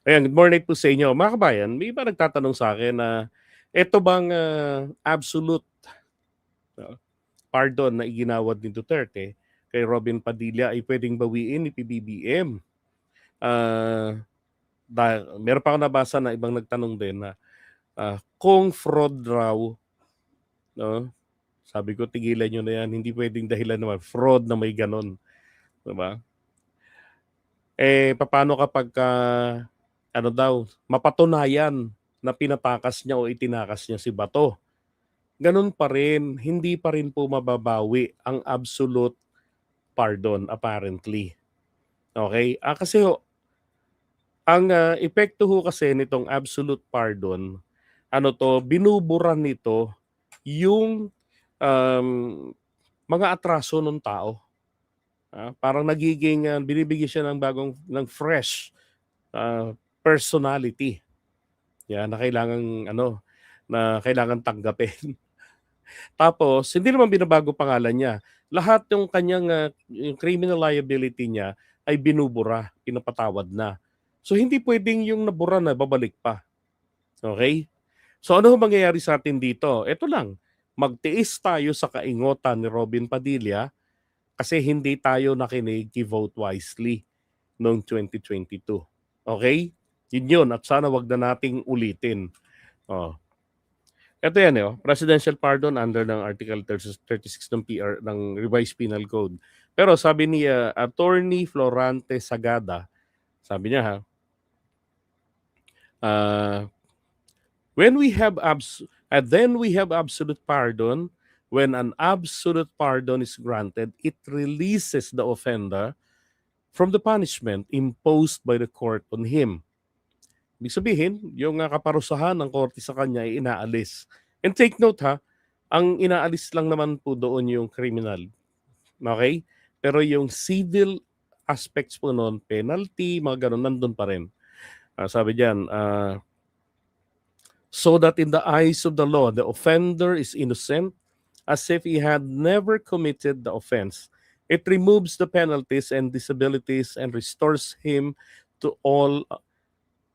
Ayan, good morning po sa inyo. Mga kabayan, may iba nagtatanong sa akin na eto bang absolute uh, pardon na iginawad ni Duterte kay Robin Padilla ay pwedeng bawiin ni PBBM? Meron pa ako nabasa na ibang nagtanong din na kung fraud raw, no? Sabi ko, tigilan nyo na yan. Hindi pwedeng dahilan naman. Fraud na may ganon. Diba? Paano kapag ano daw, mapatunayan na pinatakas niya o itinakas niya si Bato? Ganun pa rin, hindi pa rin po mababawi ang absolute pardon apparently. Okay? Kasi ang epekto ho kasi nitong absolute pardon, ano to, binubura nito yung um, mga atraso ng tao. Parang nagiging binibigyan siya ng ng fresh personality. Yan na kailangan tanggapin. Tapos hindi naman binabago pangalan niya. Lahat yung kanyang yung criminal liability niya ay binubura, pinapatawad na. So hindi pwedeng yung nabura na babalik pa. Okay? So ano ho mangyayari sa atin dito? Ito lang, magtiis tayo sa kaingotan ni Robin Padilla kasi hindi tayo nakinig vote wisely noong 2022. Okay? Yun yun at sana wag na nating ulitin. Oh. Ito yan, presidential pardon under ng Article 36 ng ng Revised Penal Code. Pero sabi ni Attorney Florante Sagada, sabi niya uh, when we have then we have absolute pardon. When an absolute pardon is granted, it releases the offender from the punishment imposed by the court on him. Ibig sabihin, yung kaparusahan ng korte sa kanya ay inaalis. And take note ang inaalis lang naman po doon yung criminal. Okay? Pero yung civil aspects po noon, penalty, mga ganun, nandun pa rin. Sabi diyan, so that in the eyes of the law, the offender is innocent as if he had never committed the offense. It removes the penalties and disabilities and restores him to all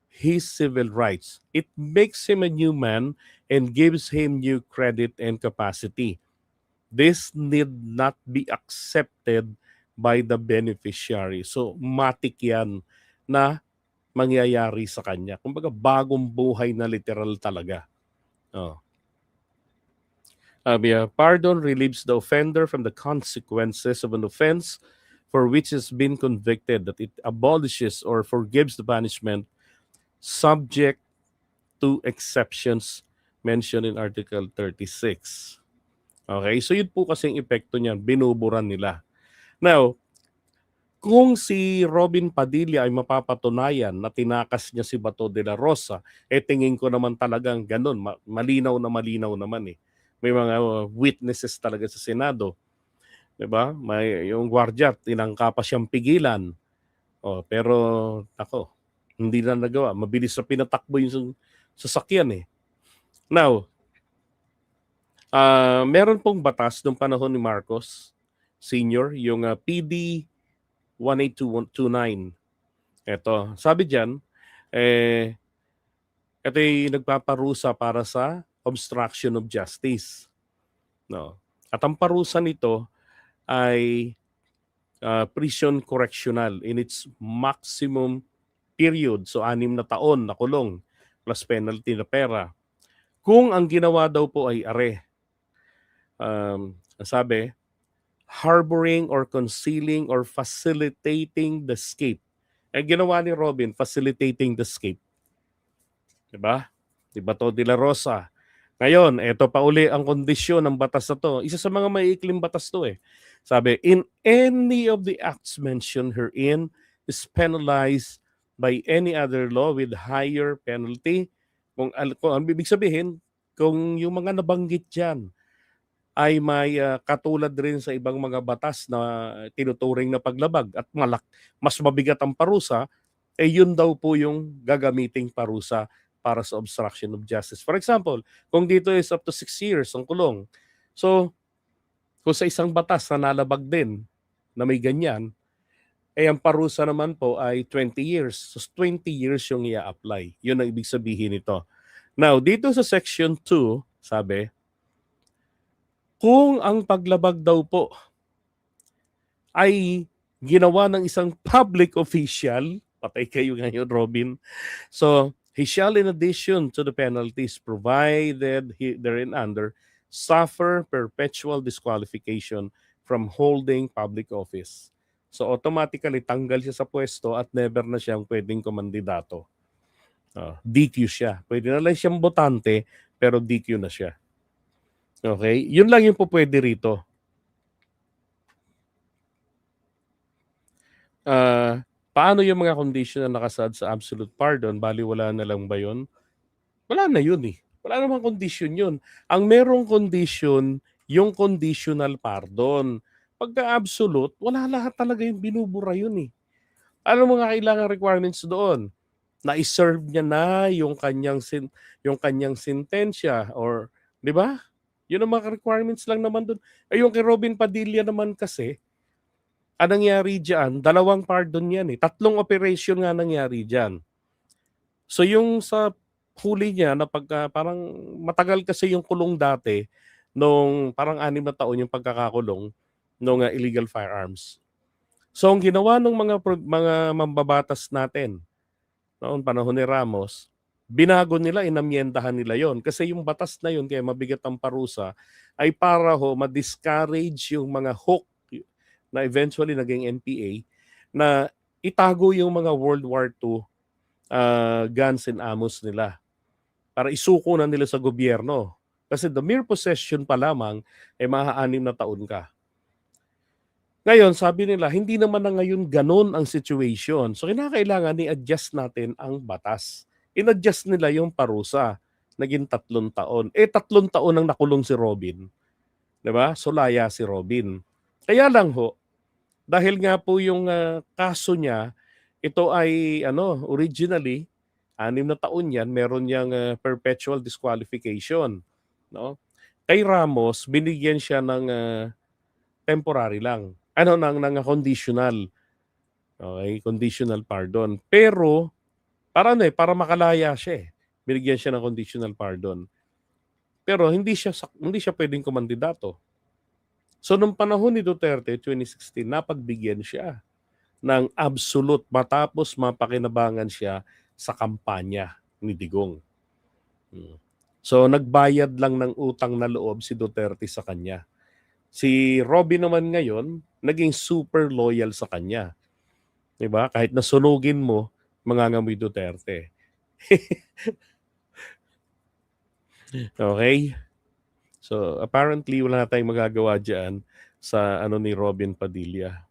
his civil rights. It makes him a new man and gives him new credit and capacity. This need not be accepted by the beneficiary. So, matik yan na mangyayari sa kanya. Kumbaga, bagong buhay na literal talaga. Oh. Pardon relieves the offender from the consequences of an offense for which has been convicted, that it abolishes or forgives the punishment subject to exceptions mentioned in Article 36. Okay, so yun po kasing epekto niyan, binuburan nila. Now, kung si Robin Padilla ay mapapatunayan na tinakas niya si Bato de la Rosa, tingin ko naman talagang ganun, malinaw naman eh. May mga witnesses talaga sa Senado. 'Di ba? May yung gwardiya tinangka pa siyang pigilan. Pero ako, hindi na nagawa. Mabilis na pinatakbo yung sasakyan eh. Now, meron pong batas noong panahon ni Marcos Senior, yung PD 18229. Ito, sabi diyan, ito ay nagpaparusa para sa obstruction of justice. No. At ang parusa nito ay prison correctional in its maximum period. So 6 na taon na kulong plus penalty na pera. Kung ang ginawa daw po ay sabi, harboring or concealing or facilitating the escape. Ginawa ni Robin, facilitating the escape. Diba? Diba to de la Rosa? Ngayon, eto pa uli ang kondisyon ng batas na to. Isa sa mga maiikling batas to eh. Sabi, in any of the acts mentioned herein is penalized by any other law with higher penalty. Kung ang bibig sabihin, kung yung mga nabanggit dyan ay may katulad rin sa ibang mga batas na tinuturing na paglabag at mas mabigat ang parusa, yun daw po yung gagamiting parusa para sa obstruction of justice. For example, kung dito is up to 6 years ang kulong, so kung sa isang batas na nalabag din na may ganyan, Eh, ang parusa naman po ay 20 years. So, 20 years yung i-apply. Yun ang ibig sabihin nito. Now, dito sa section 2, sabi, kung ang paglabag daw po ay ginawa ng isang public official, patay kayo ngayon, Robin. So, he shall in addition to the penalties provided therein under suffer perpetual disqualification from holding public office. So, automatically tanggal siya sa pwesto at never na siyang pwedeng kumandidato. DQ siya. Pwede na lang siyang botante, pero DQ na siya. Okay? Yun lang yung po pwede rito. Paano yung mga condition na nakasaad sa absolute pardon? Bali, wala na lang ba yun? Wala na yun eh. Wala namang condition yun. Ang merong condition, yung conditional pardon. Pagka absolute, wala lahat talaga yung binubura yun eh. Ano mga kailangan requirements doon? Na-serve niya na yung kanyang sentensya or 'di ba? Yun ang mga requirements lang naman doon. Eh yung kay Robin Padilla naman kasi, anong nangyari diyan, 2 pardon yan eh. 3 operation nga nangyari diyan. So yung sa huli niya na pagka parang matagal kasi yung kulong dati nung parang 6 na taon yung pagkakakulong nung illegal firearms. So ang ginawa ng mga mambabatas natin noong panahon ni Ramos, binago nila, inamyendahan nila yon. Kasi yung batas na yon, kaya mabigat ang parusa, ay para ho ma-discourage yung mga hook na eventually naging NPA na itago yung mga World War II guns and ammos nila para isuko na nila sa gobyerno. Kasi the mere possession pa lamang ay maa-6 na taon ka. Ngayon, sabi nila, hindi naman na ngayon ganun ang situation. So, kinakailangan i-adjust natin ang batas. In-adjust nila yung parusa. Naging 3 taon. Eh, 3 taon ang nakulong si Robin. 'Di ba? Solaya si Robin. Kaya lang ho, dahil nga po yung kaso niya, ito ay originally, 6 na taon yan, meron niyang perpetual disqualification. No? Kay Ramos, binigyan siya ng temporary lang. Ng conditional. Okay, conditional pardon. Pero para makalaya siya eh. Binigyan siya ng conditional pardon. Pero hindi siya pwedeng kumandidato. So nung panahon ni Duterte 2016, napagbigyan siya ng absolute matapos mapakinabangan siya sa kampanya ni Digong. So nagbayad lang ng utang na loob si Duterte sa kanya. Si Robin naman ngayon, naging super loyal sa kanya. 'Di ba? Kahit nasunugin mo, mangangamoy Duterte. Okay? So apparently wala na tayong magagawa diyan sa ni Robin Padilla.